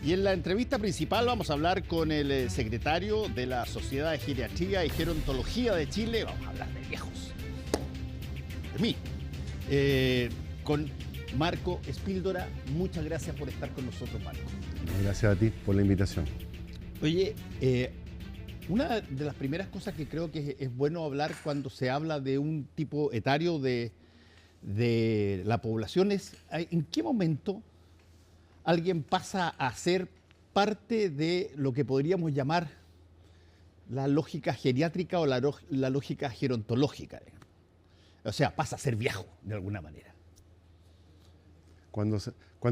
Y en la entrevista principal vamos a hablar con el secretario de la Sociedad de Geriatría y Gerontología de Chile. Vamos a hablar de viejos. De mí. Con Marco Espíldora. Muchas gracias por estar con nosotros, Marco. Gracias a ti por la invitación. Oye, una de las primeras cosas que creo que es bueno hablar cuando se habla de un tipo etario de la población es en qué momento alguien pasa a ser parte de lo que podríamos llamar la lógica geriátrica o la lógica gerontológica. O sea, pasa a ser viejo, de alguna manera. Cuando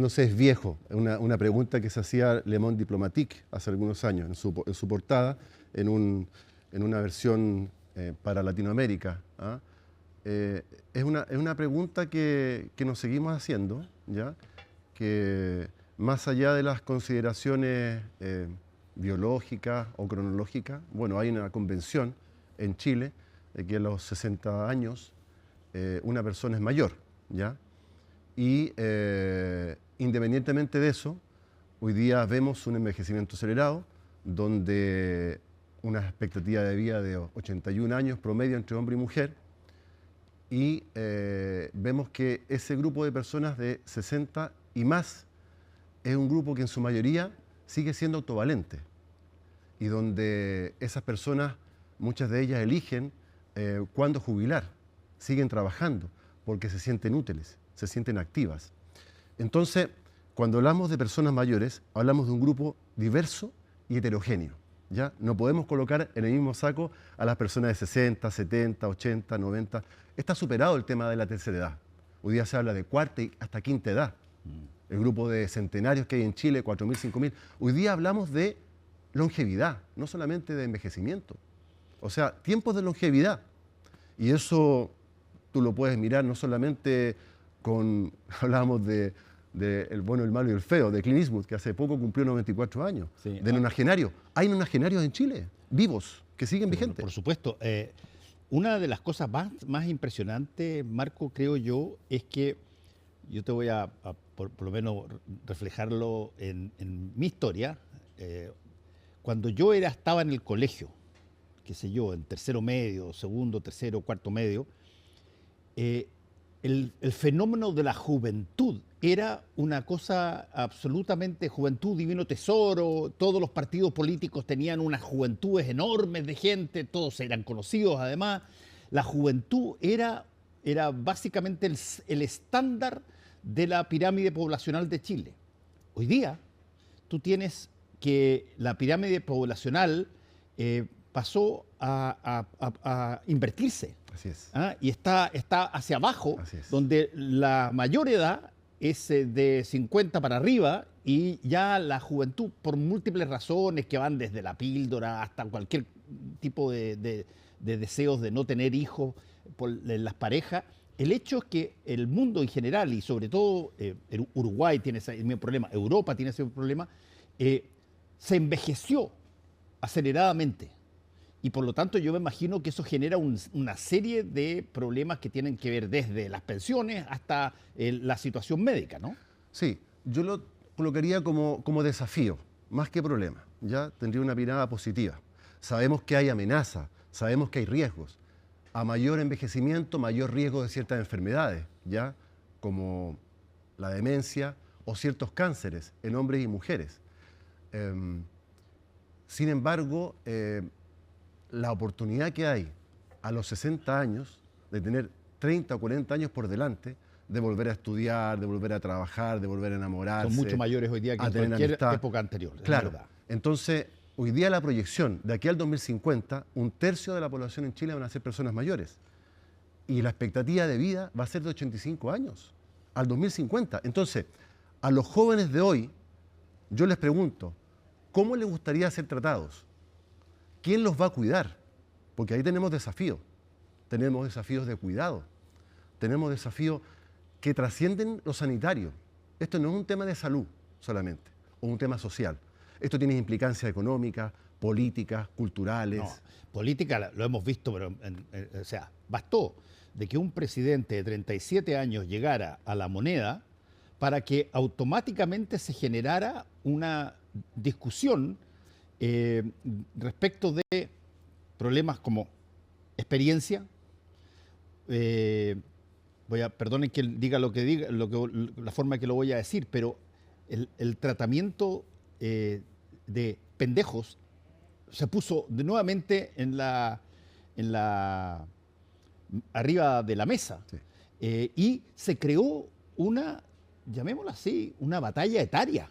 se es viejo, una pregunta que se hacía Le Monde Diplomatique hace algunos años, en su portada, en una versión para Latinoamérica. Es una pregunta que nos seguimos haciendo, ¿ya? Que más allá de las consideraciones biológicas o cronológicas, bueno, hay una convención en Chile de que a los 60 años una persona es mayor, ¿ya? Y independientemente de eso, hoy día vemos un envejecimiento acelerado, donde una expectativa de vida de 81 años promedio entre hombre y mujer, y vemos que ese grupo de personas de 60 y más es un grupo que en su mayoría sigue siendo autovalente, y donde esas personas, muchas de ellas eligen cuándo jubilar, siguen trabajando porque se sienten útiles, se sienten activas. Entonces, cuando hablamos de personas mayores, hablamos de un grupo diverso y heterogéneo, ¿ya? No podemos colocar en el mismo saco a las personas de 60, 70, 80, 90. Está superado el tema de la tercera edad. Hoy día se habla de cuarta y hasta quinta edad. El grupo de centenarios que hay en Chile, 4.000, 5.000. Hoy día hablamos de longevidad, no solamente de envejecimiento. O sea, tiempos de longevidad. Y eso tú lo puedes mirar no solamente hablábamos de El bueno, el malo y el feo, de Clint Eastwood, que hace poco cumplió 94 años, sí, de nonagenarios. Hay nonagenarios en Chile, vivos, que siguen vigentes. Por supuesto. Una de las cosas más impresionantes, Marco, creo yo, es que yo te voy a por lo menos reflejarlo en mi historia. Cuando yo estaba en el colegio, qué sé yo, en tercero medio, segundo, tercero, cuarto medio, el fenómeno de la juventud era una cosa absolutamente, juventud, divino tesoro, todos los partidos políticos tenían unas juventudes enormes de gente, todos eran conocidos además. La juventud era básicamente el estándar de la pirámide poblacional de Chile. Hoy día tú tienes que la pirámide poblacional pasó a invertirse. Así es. Y está hacia abajo, donde la mayor edad es de 50 para arriba y ya la juventud, por múltiples razones que van desde la píldora hasta cualquier tipo de deseos de no tener hijos por las parejas. El hecho es que el mundo en general, y sobre todo Uruguay tiene ese mismo problema, Europa tiene ese problema, se envejeció aceleradamente. Y por lo tanto yo me imagino que eso genera una serie de problemas que tienen que ver desde las pensiones hasta la situación médica, ¿no? Sí, yo lo colocaría como desafío, más que problema. Ya tendría una mirada positiva. Sabemos que hay amenazas, sabemos que hay riesgos. A mayor envejecimiento, mayor riesgo de ciertas enfermedades, ¿ya? Como la demencia o ciertos cánceres en hombres y mujeres. Sin embargo, la oportunidad que hay a los 60 años de tener 30 o 40 años por delante, de volver a estudiar, de volver a trabajar, de volver a enamorarse. Son mucho mayores hoy día que en cualquier época anterior. Claro. Entonces, hoy día la proyección, de aquí al 2050, 1/3 de la población en Chile van a ser personas mayores. Y la expectativa de vida va a ser de 85 años, al 2050. Entonces, a los jóvenes de hoy, yo les pregunto, ¿cómo les gustaría ser tratados? ¿Quién los va a cuidar? Porque ahí tenemos desafíos. Tenemos desafíos de cuidado. Tenemos desafíos que trascienden lo sanitario. Esto no es un tema de salud solamente, o un tema social. Esto tiene implicancias económicas, políticas, culturales. No, política lo hemos visto, pero o sea, bastó de que un presidente de 37 años llegara a la moneda para que automáticamente se generara una discusión respecto de problemas como experiencia. Perdonen que diga lo que diga, la forma que lo voy a decir, pero el tratamiento de pendejos se puso nuevamente arriba de la mesa. Sí. Y se creó una, llamémosla así, una batalla etaria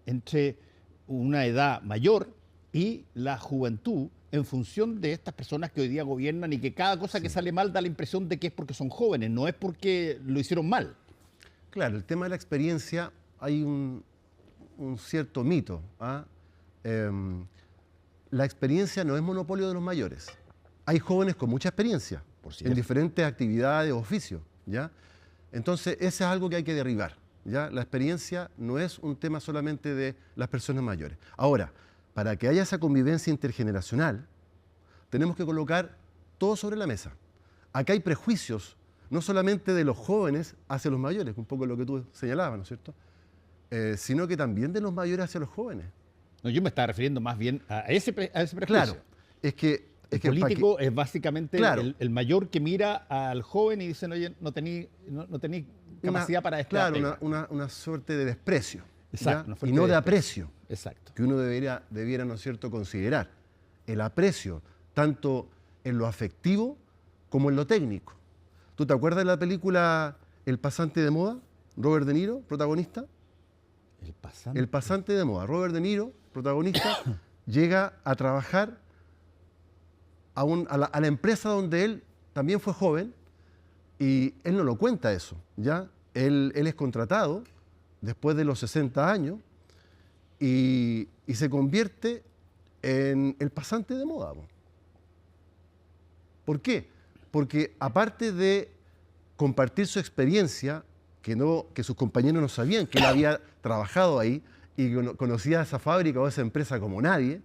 entre una edad mayor y la juventud en función de estas personas que hoy día gobiernan y que cada cosa que sale mal da la impresión de que es porque son jóvenes, no es porque lo hicieron mal. Claro, el tema de la experiencia, hay un cierto mito. La experiencia no es monopolio de los mayores. Hay jóvenes con mucha experiencia en diferentes actividades o oficios, ¿ya? Entonces, ese es algo que hay que derribar, ¿ya? La experiencia no es un tema solamente de las personas mayores. Ahora, para que haya esa convivencia intergeneracional, tenemos que colocar todo sobre la mesa. Acá hay prejuicios, no solamente de los jóvenes hacia los mayores, un poco lo que tú señalabas, ¿no es cierto? Sino que también de los mayores hacia los jóvenes. No, yo me estaba refiriendo más bien a ese prejuicio. Claro, es que el político es básicamente claro, el mayor que mira al joven y dice, oye, no tení capacidad para esta Claro, una suerte de desprecio. Exacto, y no de aprecio. Exacto. Que uno debiera, ¿no es cierto?, considerar. El aprecio, tanto en lo afectivo como en lo técnico. ¿Tú te acuerdas de la película El pasante de moda? Robert De Niro, protagonista. El pasante de moda. Robert De Niro, protagonista, llega a trabajar a la empresa donde él también fue joven y él no lo cuenta eso, ¿ya? Él es contratado después de los 60 años y se convierte en el pasante de moda. ¿Por qué? Porque aparte de compartir su experiencia, que sus compañeros no sabían que él había trabajado ahí y conocía esa fábrica o esa empresa como nadie,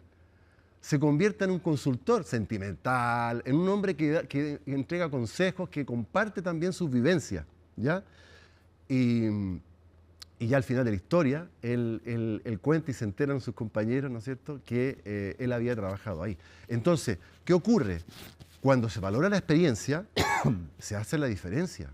se convierte en un consultor sentimental, en un hombre que entrega consejos, que comparte también sus vivencias, ¿ya? Y ya al final de la historia, él cuenta y se enteran sus compañeros, ¿no es cierto?, que él había trabajado ahí. Entonces, ¿qué ocurre? Cuando se valora la experiencia, se hace la diferencia.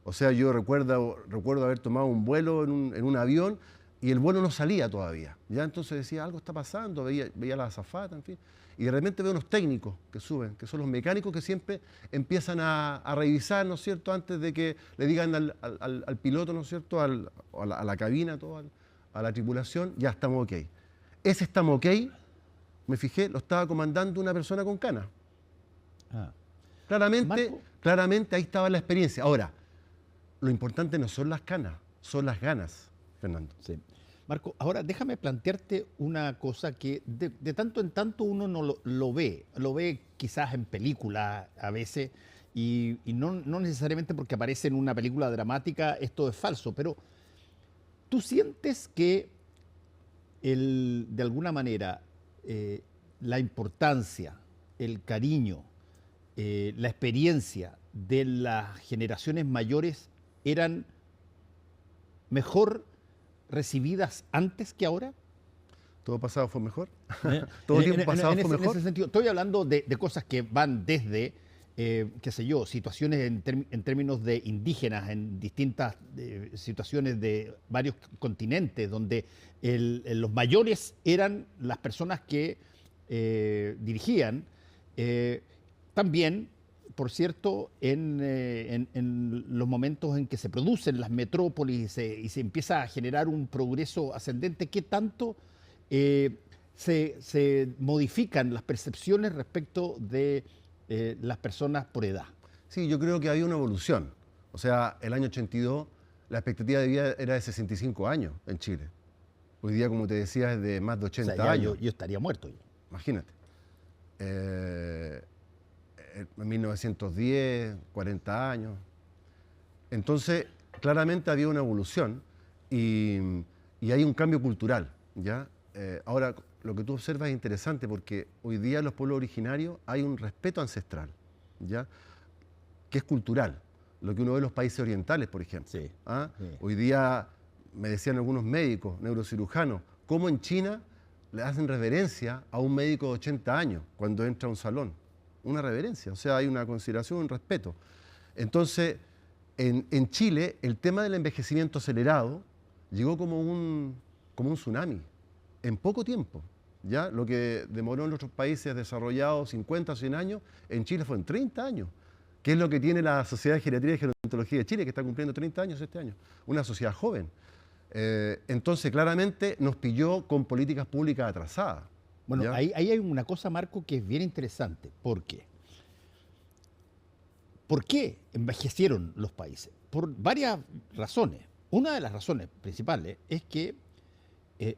O sea, yo recuerdo haber tomado un vuelo en un avión y el vuelo no salía todavía. Ya entonces decía, algo está pasando, veía la azafata, en fin. Y de repente veo unos técnicos que suben, que son los mecánicos que siempre empiezan a revisar, ¿no es cierto?, antes de que le digan al piloto, ¿no es cierto?, a la cabina, a la tripulación, ya estamos ok. Ese estamos ok, me fijé, lo estaba comandando una persona con canas. Claramente ahí estaba la experiencia. Ahora, lo importante no son las canas, son las ganas, Fernando. Sí. Marco, ahora déjame plantearte una cosa que de tanto en tanto uno no lo ve quizás en películas a veces, y no necesariamente porque aparece en una película dramática esto es falso, pero ¿tú sientes que de alguna manera la importancia, el cariño, la experiencia de las generaciones mayores eran mejor recibidas antes que ahora? ¿Todo pasado fue mejor? ¿Todo tiempo pasado fue mejor? En ese sentido, estoy hablando de cosas que van desde, qué sé yo, situaciones en términos de indígenas, en distintas situaciones de varios continentes, donde los mayores eran las personas que dirigían. También, por cierto, en los momentos en que se producen las metrópolis y se empieza a generar un progreso ascendente, ¿qué tanto se modifican las percepciones respecto de las personas por edad? Sí, yo creo que había una evolución. O sea, el año 82, la expectativa de vida era de 65 años en Chile. Hoy día, como te decía, es de más de 80 años. Yo estaría muerto. Imagínate. En 1910, 40 años. Entonces, claramente había una evolución y hay un cambio cultural, ¿ya? Ahora, lo que tú observas es interesante porque hoy día en los pueblos originarios hay un respeto ancestral, ¿ya?, que es cultural, lo que uno ve en los países orientales, por ejemplo. Sí. Sí. Hoy día me decían algunos médicos, neurocirujanos, cómo en China le hacen reverencia a un médico de 80 años cuando entra a un salón. Una reverencia, o sea, hay una consideración, un respeto. Entonces, en Chile, el tema del envejecimiento acelerado llegó como un tsunami, en poco tiempo. ¿Ya? Lo que demoró en otros países desarrollados 50 o 100 años, en Chile fue en 30 años. ¿Qué es lo que tiene la Sociedad de Geriatría y Gerontología de Chile, que está cumpliendo 30 años este año? Una sociedad joven. Entonces, claramente, nos pilló con políticas públicas atrasadas. Bueno, ahí hay una cosa, Marco, que es bien interesante. ¿Por qué? ¿Por qué envejecieron los países? Por varias razones. Una de las razones principales es que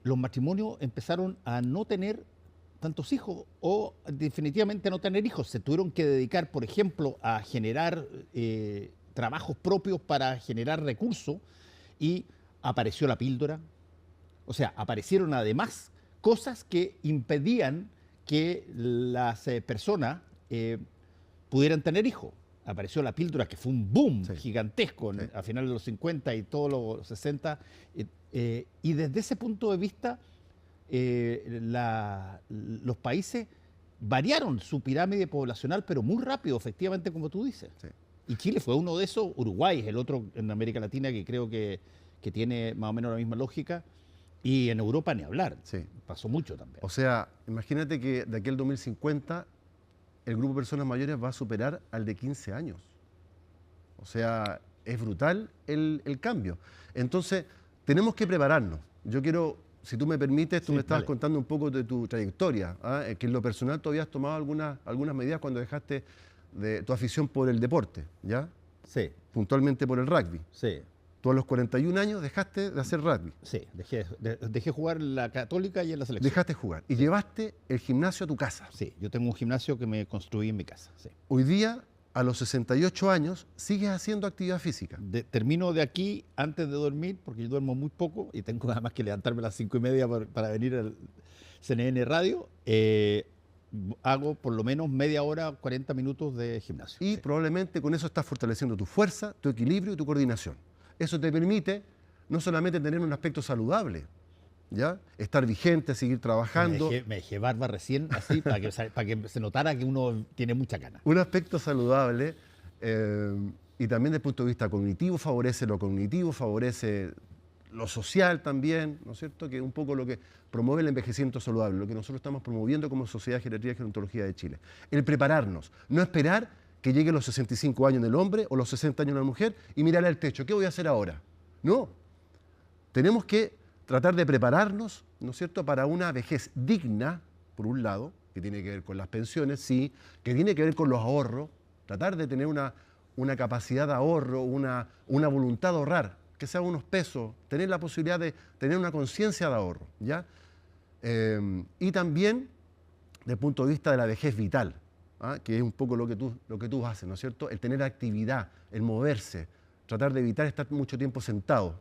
los matrimonios empezaron a no tener tantos hijos o definitivamente a no tener hijos. Se tuvieron que dedicar, por ejemplo, a generar trabajos propios para generar recursos y apareció la píldora. O sea, aparecieron además cosas que impedían que las personas pudieran tener hijos. Apareció la píldora, que fue un boom gigantesco a finales de los 50 y todos los 60. Y desde ese punto de vista, los países variaron su pirámide poblacional, pero muy rápido, efectivamente, como tú dices. Sí. Y Chile fue uno de esos. Uruguay es el otro en América Latina que creo que tiene más o menos la misma lógica. Y en Europa ni hablar. Sí. Pasó mucho también. O sea, imagínate que de aquí al 2050 el grupo de personas mayores va a superar al de 15 años. O sea, es brutal el cambio. Entonces, tenemos que prepararnos. Yo quiero, si tú me permites, tú me estabas contando un poco de tu trayectoria, que en lo personal todavía has tomado algunas medidas cuando dejaste de tu afición por el deporte, ¿ya? Sí. Puntualmente por el rugby. Sí. Tú a los 41 años dejaste de hacer rugby. Sí, dejé jugar en la Católica y en la selección. Dejaste jugar. Y llevaste el gimnasio a tu casa. Sí, yo tengo un gimnasio que me construí en mi casa. Sí. Hoy día, a los 68 años, sigues haciendo actividad física. Termino de aquí antes de dormir, porque yo duermo muy poco y tengo nada más que levantarme a las 5:30 para venir al CNN Radio. Hago por lo menos media hora, 40 minutos de gimnasio. Y probablemente con eso estás fortaleciendo tu fuerza, tu equilibrio y tu coordinación. Eso te permite no solamente tener un aspecto saludable, ¿ya? Estar vigente, seguir trabajando. Me dejé barba recién, así, para que se notara que uno tiene mucha gana. Un aspecto saludable y también desde el punto de vista cognitivo, favorece lo cognitivo, favorece lo social también, ¿no es cierto? Que es un poco lo que promueve el envejecimiento saludable, lo que nosotros estamos promoviendo como Sociedad de Geriatría y Gerontología de Chile. El prepararnos, no esperar que lleguen los 65 años del hombre o los 60 años de la mujer y mirar al techo, ¿qué voy a hacer ahora? No, tenemos que tratar de prepararnos, ¿no es cierto?, para una vejez digna, por un lado, que tiene que ver con las pensiones, sí, que tiene que ver con los ahorros, tratar de tener una capacidad de ahorro, una voluntad de ahorrar, que sea unos pesos, tener la posibilidad de tener una conciencia de ahorro, ¿ya? Y también, desde el punto de vista de la vejez vital, que es un poco lo que tú haces, ¿no es cierto? El tener actividad, el moverse, tratar de evitar estar mucho tiempo sentado.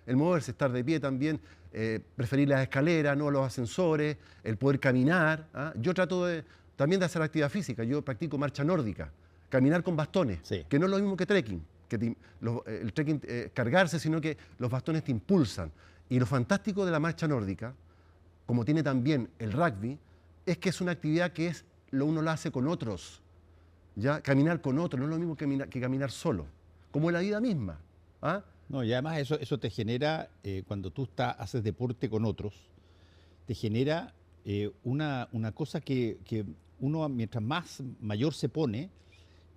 El moverse, estar de pie también, preferir las escaleras, no los ascensores, el poder caminar. Yo trato también de hacer actividad física, yo practico marcha nórdica, caminar con bastones, que no es lo mismo que trekking, el trekking cargarse, sino que los bastones te impulsan. Y lo fantástico de la marcha nórdica, como tiene también el rugby, es que es una actividad que uno la hace con otros, ¿ya? Caminar con otros, no es lo mismo que caminar solo, como en la vida misma. No, y además eso te genera, cuando tú haces deporte con otros, te genera una cosa que uno, mientras más mayor se pone,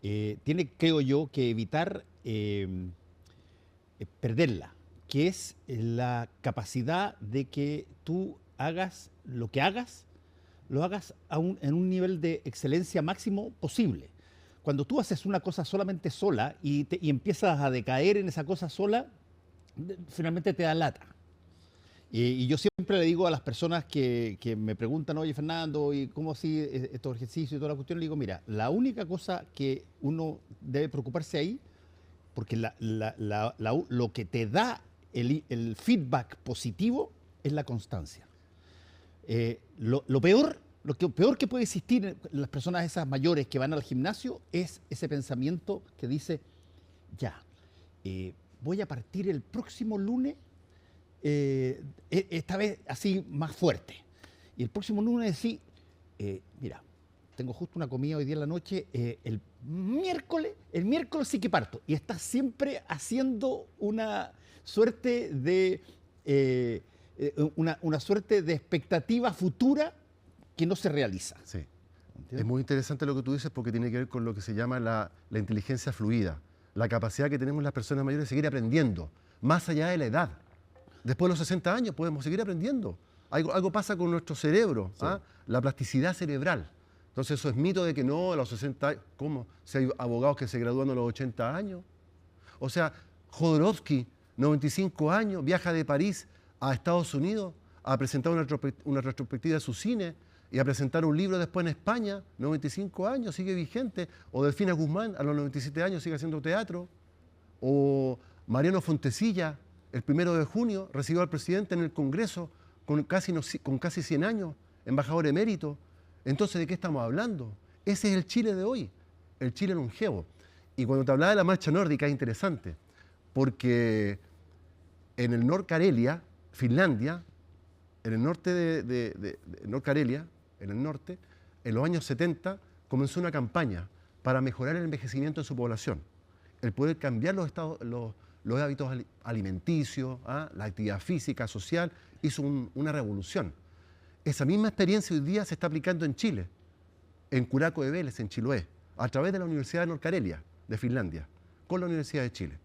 tiene, creo yo, que evitar perderla, que es la capacidad de que tú hagas lo que hagas, lo hagas en un nivel de excelencia máximo posible. Cuando tú haces una cosa solamente sola y empiezas a decaer en esa cosa sola, finalmente te da lata. Y yo siempre le digo a las personas que me preguntan, oye Fernando, ¿y cómo así estos ejercicios y toda la cuestión? Le digo, mira, la única cosa que uno debe preocuparse ahí, porque lo que te da el feedback positivo es la constancia. Lo peor que puede existir en las personas esas mayores que van al gimnasio es ese pensamiento que dice, ya, voy a partir el próximo lunes esta vez así más fuerte. Y el próximo lunes decís, mira, tengo justo una comida hoy día en la noche, el miércoles sí que parto. Y estás siempre haciendo una suerte de una suerte de expectativa futura que no se realiza. Sí. Es muy interesante lo que tú dices porque tiene que ver con lo que se llama la inteligencia fluida, la capacidad que tenemos las personas mayores de seguir aprendiendo, más allá de la edad. Después de los 60 años podemos seguir aprendiendo. Algo pasa con nuestro cerebro, sí. La plasticidad cerebral. Entonces eso es mito de que no, a los 60 años, ¿cómo? Si hay abogados que se gradúan a los 80 años. O sea, Jodorowsky, 95 años, viaja de París a Estados Unidos a presentar una retrospectiva de su cine y a presentar un libro después en España, 95 años, sigue vigente. O Delfina Guzmán, a los 97 años, sigue haciendo teatro. O Mariano Fontecilla, el 1 de junio, recibió al presidente en el Congreso con casi 100 años, embajador emérito. Entonces, ¿de qué estamos hablando? Ese es el Chile de hoy, el Chile longevo. Y cuando te hablaba de la marcha nórdica es interesante, porque en el Nord Karelia, Finlandia, en el norte de Nord Karelia, en el norte, en los años 70, comenzó una campaña para mejorar el envejecimiento de su población, el poder cambiar los hábitos alimenticios, la actividad física, social, hizo una revolución. Esa misma experiencia hoy día se está aplicando en Chile, en Curaco de Vélez, en Chiloé, a través de la Universidad de Nord Karelia, de Finlandia, con la Universidad de Chile.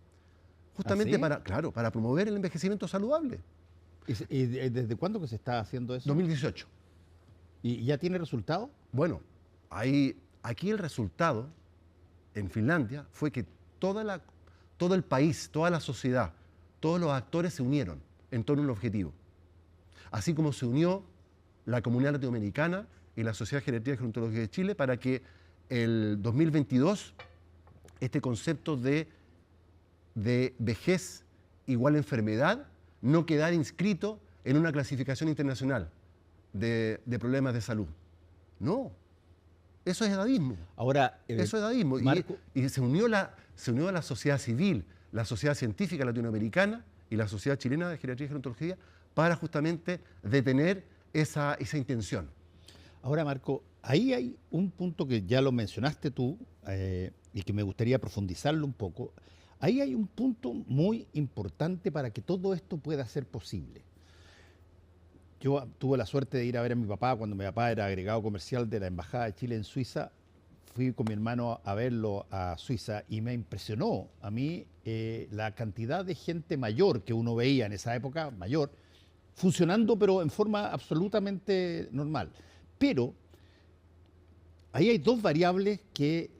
Justamente para promover el envejecimiento saludable. ¿Y desde cuándo que se está haciendo eso? 2018. ¿Y ya tiene resultado? Bueno, aquí el resultado en Finlandia fue que todo el país, toda la sociedad, todos los actores se unieron en torno a un objetivo. Así como se unió la Comunidad Latinoamericana y la Sociedad de Geriatría y Gerontología de Chile para que el 2022 este concepto de vejez igual a enfermedad no quedara inscrito en una clasificación internacional de problemas de salud. No, eso es edadismo. Ahora, eso es edadismo. Marco, y se unió la sociedad civil, la sociedad científica latinoamericana y la sociedad chilena de geriatría y gerontología para justamente detener esa intención. Ahora, Marco, ahí hay un punto que ya lo mencionaste tú y que me gustaría profundizarlo un poco. Ahí hay un punto muy importante para que todo esto pueda ser posible. Yo tuve la suerte de ir a ver a mi papá cuando mi papá era agregado comercial de la Embajada de Chile en Suiza. Fui con mi hermano a verlo a Suiza y me impresionó a mí la cantidad de gente mayor que uno veía en esa época, mayor, funcionando pero en forma absolutamente normal. Pero ahí hay dos variables que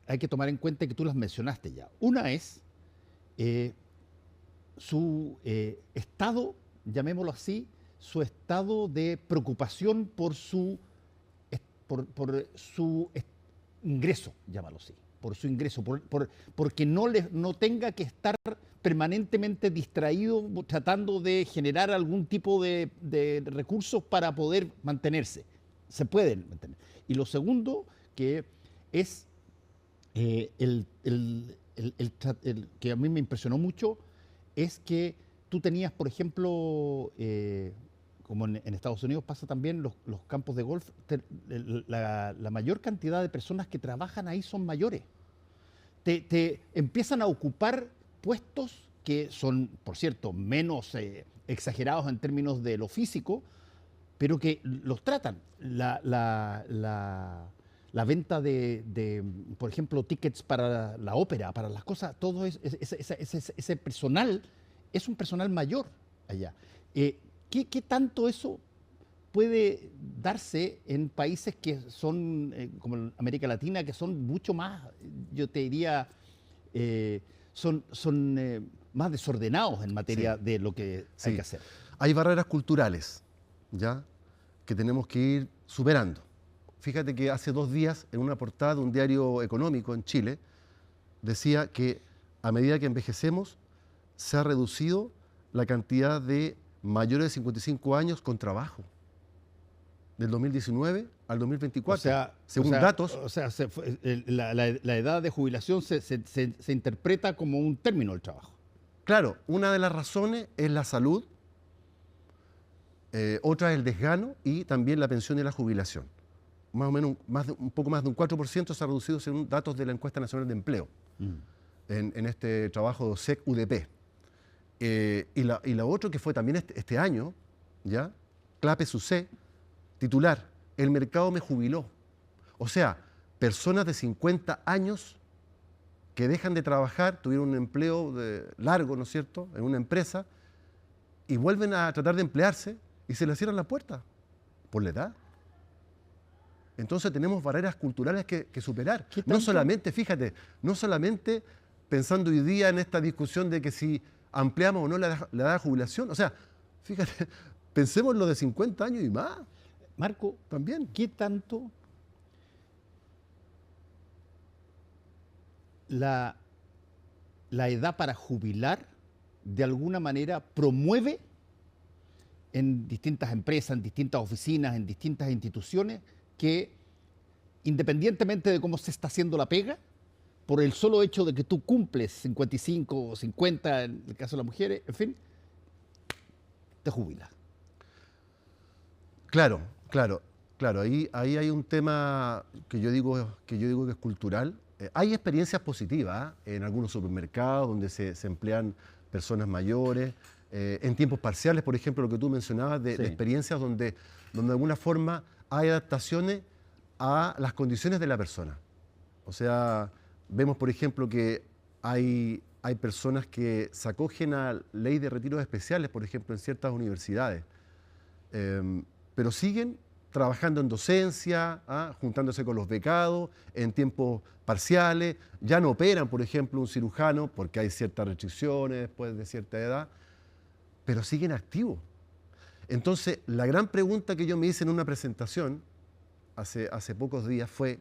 hay que tomar en cuenta y que tú las mencionaste ya. Una es su estado, llamémoslo así, su estado de preocupación por su ingreso, llámalo así, por su ingreso, porque no tenga que estar permanentemente distraído tratando de generar algún tipo de recursos para poder mantenerse. Se pueden mantener. Y lo segundo, que es el que a mí me impresionó mucho, es que tú tenías, por ejemplo, como en Estados Unidos pasa también, los campos de golf, la mayor cantidad de personas que trabajan ahí son mayores. Te empiezan a ocupar puestos que son, por cierto, menos exagerados en términos de lo físico, pero que los tratan. La venta de, por ejemplo, tickets para la ópera, para las cosas, todo ese personal es un personal mayor allá. ¿Qué tanto eso puede darse en países que son, como América Latina, que son mucho más, yo te diría, son más desordenados en materia de lo que hay que hacer? Hay barreras culturales, ¿ya?, que tenemos que ir superando. Fíjate que hace 2 días, en una portada de un diario económico en Chile, decía que a medida que envejecemos, se ha reducido la cantidad de mayores de 55 años con trabajo, del 2019 al 2024, según datos. O sea, la edad de jubilación se interpreta como un término del trabajo. Claro, una de las razones es la salud otra es el desgano y también la pensión y la jubilación. Más o menos, un poco más de un 4% se ha reducido según datos de la Encuesta Nacional de Empleo en este trabajo de OSEC-UDP. Y la otra que fue también este año, ¿ya? Clape Sucé, titular, el mercado me jubiló. O sea, personas de 50 años que dejan de trabajar, tuvieron un empleo largo, ¿no es cierto?, en una empresa, y vuelven a tratar de emplearse y se les cierran la puerta por la edad. Entonces tenemos barreras culturales que superar. No solamente, fíjate, no solamente pensando hoy día en esta discusión de que si ampliamos o no la edad de jubilación. O sea, fíjate, pensemos en lo de 50 años y más. Marco, también. ¿Qué tanto la edad para jubilar de alguna manera promueve en distintas empresas, en distintas oficinas, en distintas instituciones, que independientemente de cómo se está haciendo la pega, por el solo hecho de que tú cumples 55 o 50, en el caso de las mujeres, en fin, te jubilas? Claro. Ahí hay un tema que yo digo que es cultural. Hay experiencias positivas en algunos supermercados donde se emplean personas mayores, en tiempos parciales, por ejemplo, lo que tú mencionabas de experiencias donde de alguna forma hay adaptaciones a las condiciones de la persona. O sea, vemos, por ejemplo, que hay personas que se acogen a ley de retiros especiales, por ejemplo, en ciertas universidades, pero siguen trabajando en docencia, juntándose con los becados, en tiempos parciales, ya no operan, por ejemplo, un cirujano, porque hay ciertas restricciones después de cierta edad, pero siguen activos. Entonces, la gran pregunta que yo me hice en una presentación hace pocos días fue,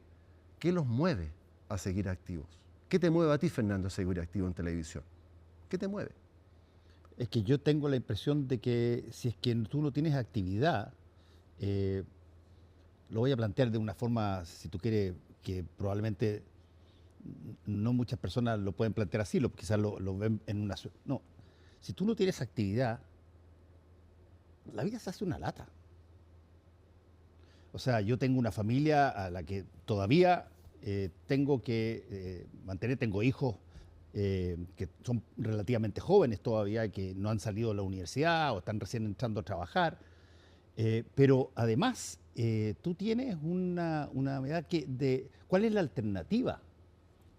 ¿qué los mueve a seguir activos? ¿Qué te mueve a ti, Fernando, a seguir activo en televisión? ¿Qué te mueve? Es que yo tengo la impresión de que si es que tú no tienes actividad, lo voy a plantear de una forma, si tú quieres, que probablemente no muchas personas lo pueden plantear así, quizás lo ven en una... No, si tú no tienes actividad, la vida se hace una lata. O sea, yo tengo una familia a la que todavía tengo que mantener, tengo hijos que son relativamente jóvenes todavía, que no han salido de la universidad o están recién entrando a trabajar. Pero además, tú tienes una edad ¿cuál es la alternativa?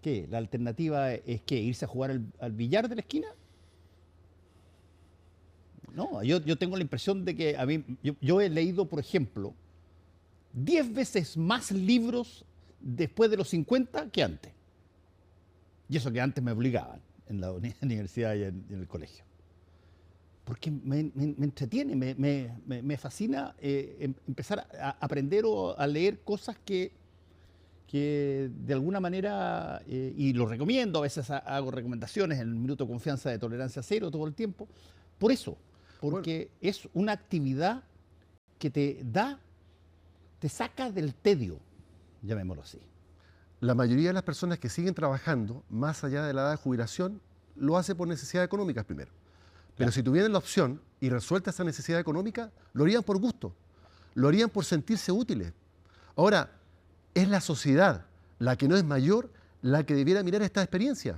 ¿Qué? ¿La alternativa es qué? ¿Irse a jugar al billar de la esquina? No, yo tengo la impresión de que a mí, yo he leído, por ejemplo, 10 veces más libros después de los 50 que antes. Y eso que antes me obligaban en la universidad y en el colegio. Porque me entretiene, me fascina empezar a aprender o a leer cosas que de alguna manera, y lo recomiendo, a veces hago recomendaciones en el Minuto de Confianza de Tolerancia Cero todo el tiempo, por eso, porque es una actividad que te saca del tedio, llamémoslo así. La mayoría de las personas que siguen trabajando, más allá de la edad de jubilación, lo hace por necesidades económicas primero. Pero si tuvieran la opción y resuelta esa necesidad económica, lo harían por gusto, lo harían por sentirse útiles. Ahora, es la sociedad, la que no es mayor, la que debiera mirar esta experiencia.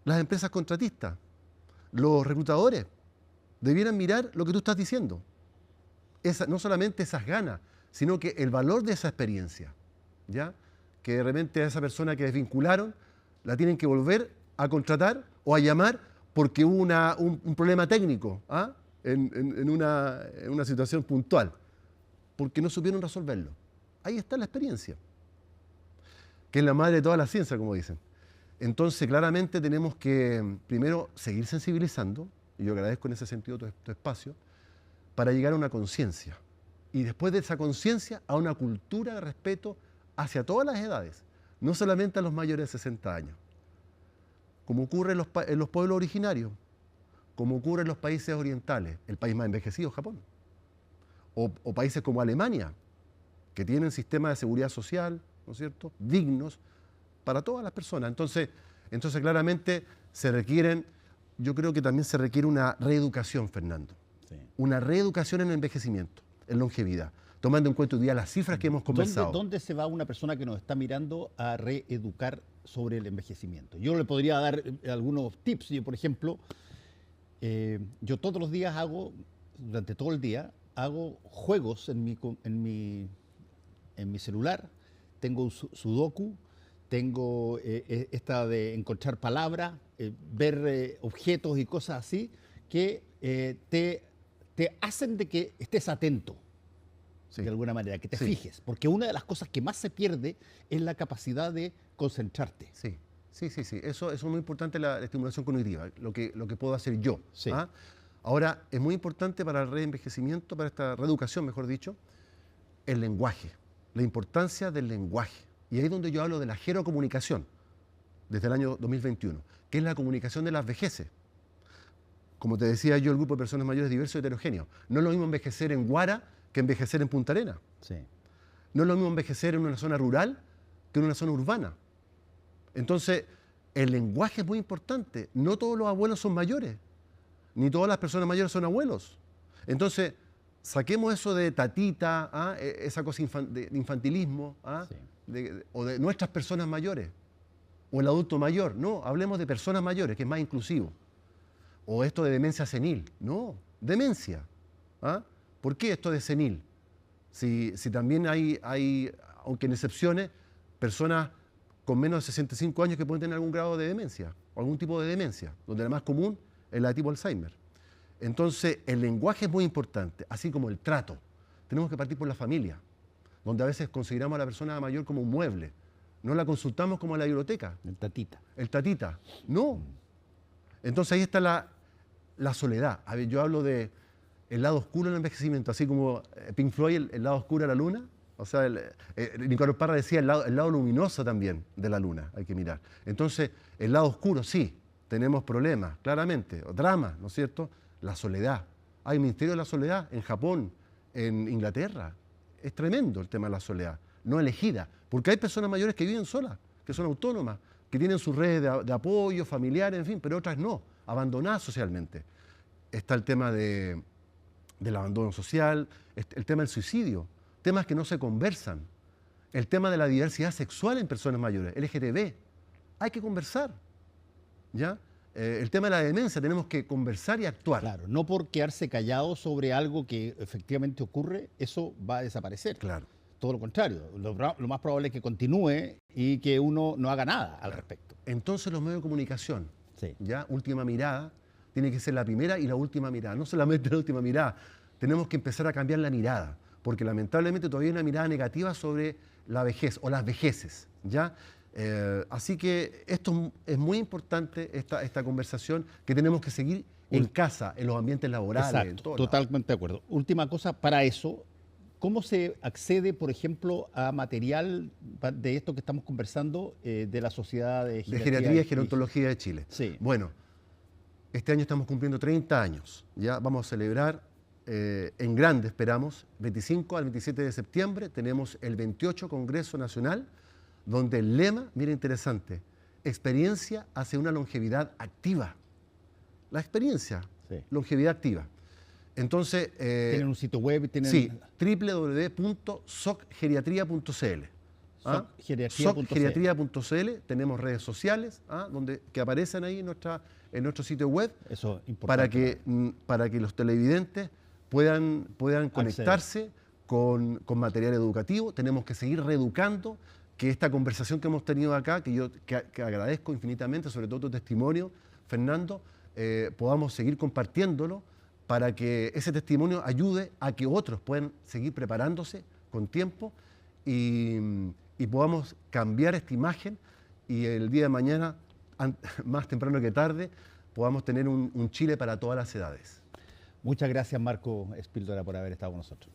Las empresas contratistas, los reclutadores, debieran mirar lo que tú estás diciendo. No solamente esas ganas, sino que el valor de esa experiencia, ¿ya? Que de repente a esa persona que desvincularon, la tienen que volver a contratar o a llamar porque hubo un problema técnico en una situación puntual, porque no supieron resolverlo. Ahí está la experiencia, que es la madre de toda la ciencia, como dicen. Entonces, claramente tenemos que, primero, seguir sensibilizando, y yo agradezco en ese sentido tu espacio, para llegar a una conciencia. Y después de esa conciencia, a una cultura de respeto hacia todas las edades, no solamente a los mayores de 60 años. Como ocurre en los pueblos originarios, como ocurre en los países orientales, el país más envejecido, Japón, o países como Alemania, que tienen sistemas de seguridad social, ¿no es cierto?, dignos para todas las personas. Entonces claramente yo creo que también se requiere una reeducación, Fernando. una reeducación en el envejecimiento, en longevidad, tomando en cuenta hoy día las cifras que hemos conversado. ¿Dónde se va una persona que nos está mirando a reeducar sobre el envejecimiento? Yo le podría dar algunos tips. Yo, por ejemplo, yo todos los días durante todo el día, hago juegos en mi celular. Tengo un sudoku, tengo esta de encontrar palabras, ver objetos y cosas así que te hacen de que estés atento, de alguna manera, que te fijes. Porque una de las cosas que más se pierde es la capacidad de concentrarte. Sí. Eso es muy importante, la estimulación cognitiva, lo que puedo hacer yo. Sí. ¿Ah? Ahora, es muy importante para el reenvejecimiento, para esta reeducación, mejor dicho, el lenguaje, la importancia del lenguaje. Y ahí es donde yo hablo de la gerocomunicación, desde el año 2021, que es la comunicación de las vejeces. Como te decía yo, el grupo de personas mayores es diverso y heterogéneo. No es lo mismo envejecer en Guara que envejecer en Punta Arenas. Sí. No es lo mismo envejecer en una zona rural que en una zona urbana. Entonces, el lenguaje es muy importante. No todos los abuelos son mayores, ni todas las personas mayores son abuelos. Entonces, saquemos eso de tatita, esa cosa de infantilismo, o de nuestras personas mayores, o el adulto mayor. No, hablemos de personas mayores, que es más inclusivo. O esto de demencia senil. No, demencia. ¿Por qué esto de senil? Si también hay, aunque en excepciones, personas con menos de 65 años que pueden tener algún grado de demencia, o algún tipo de demencia, donde la más común es la tipo Alzheimer. Entonces, el lenguaje es muy importante, así como el trato. Tenemos que partir por la familia, donde a veces consideramos a la persona mayor como un mueble. No la consultamos como a la biblioteca. El tatita. El tatita. No. Entonces, ahí está la soledad. A ver, yo hablo de el lado oscuro del envejecimiento, así como Pink Floyd, el lado oscuro de la luna. O sea, Nicolás Parra decía el lado luminoso también de la luna, hay que mirar. Entonces, el lado oscuro, sí, tenemos problemas, claramente, o dramas, ¿no es cierto? La soledad. Hay Ministerio de la Soledad en Japón, en Inglaterra. Es tremendo el tema de la soledad, no elegida, porque hay personas mayores que viven solas, que son autónomas, que tienen sus redes de apoyo, familiares, en fin, pero otras no, abandonadas socialmente. Está el tema del abandono social, el tema del suicidio, temas que no se conversan, el tema de la diversidad sexual en personas mayores, LGTB, hay que conversar, ¿ya? El tema de la demencia, tenemos que conversar y actuar. Claro, no por quedarse callado sobre algo que efectivamente ocurre, eso va a desaparecer. Claro. Todo lo contrario, lo más probable es que continúe y que uno no haga nada al respecto. Entonces los medios de comunicación, ¿ya? Última mirada, tiene que ser la primera y la última mirada, no solamente la última mirada, tenemos que empezar a cambiar la mirada, porque lamentablemente todavía hay una mirada negativa sobre la vejez o las vejeces, ¿ya? Así que esto es muy importante, esta conversación que tenemos que seguir en casa, en los ambientes laborales. Exacto, totalmente de acuerdo. Última cosa, para eso, ¿cómo se accede, por ejemplo, a material de esto que estamos conversando de la Sociedad de Geriatría y Gerontología de Chile? Sí. Bueno, este año estamos cumpliendo 30 años, ya vamos a celebrar en grande, esperamos, 25 al 27 de septiembre, tenemos el 28 Congreso Nacional, donde el lema, mira interesante, experiencia hacia una longevidad activa. La experiencia, longevidad activa. Entonces... ¿Tienen un sitio web? Sí, www.socgeriatría.cl. Socgeriatría.cl, tenemos redes sociales que aparecen ahí en nuestro sitio web. Eso es importante. Para que los televidentes puedan conectarse con material educativo. Tenemos que seguir reeducando, que esta conversación que hemos tenido acá, que yo agradezco infinitamente, sobre todo tu testimonio, Fernando, podamos seguir compartiéndolo para que ese testimonio ayude a que otros puedan seguir preparándose con tiempo y podamos cambiar esta imagen y el día de mañana, más temprano que tarde, podamos tener un Chile para todas las edades. Muchas gracias, Marco Espíldora, por haber estado con nosotros.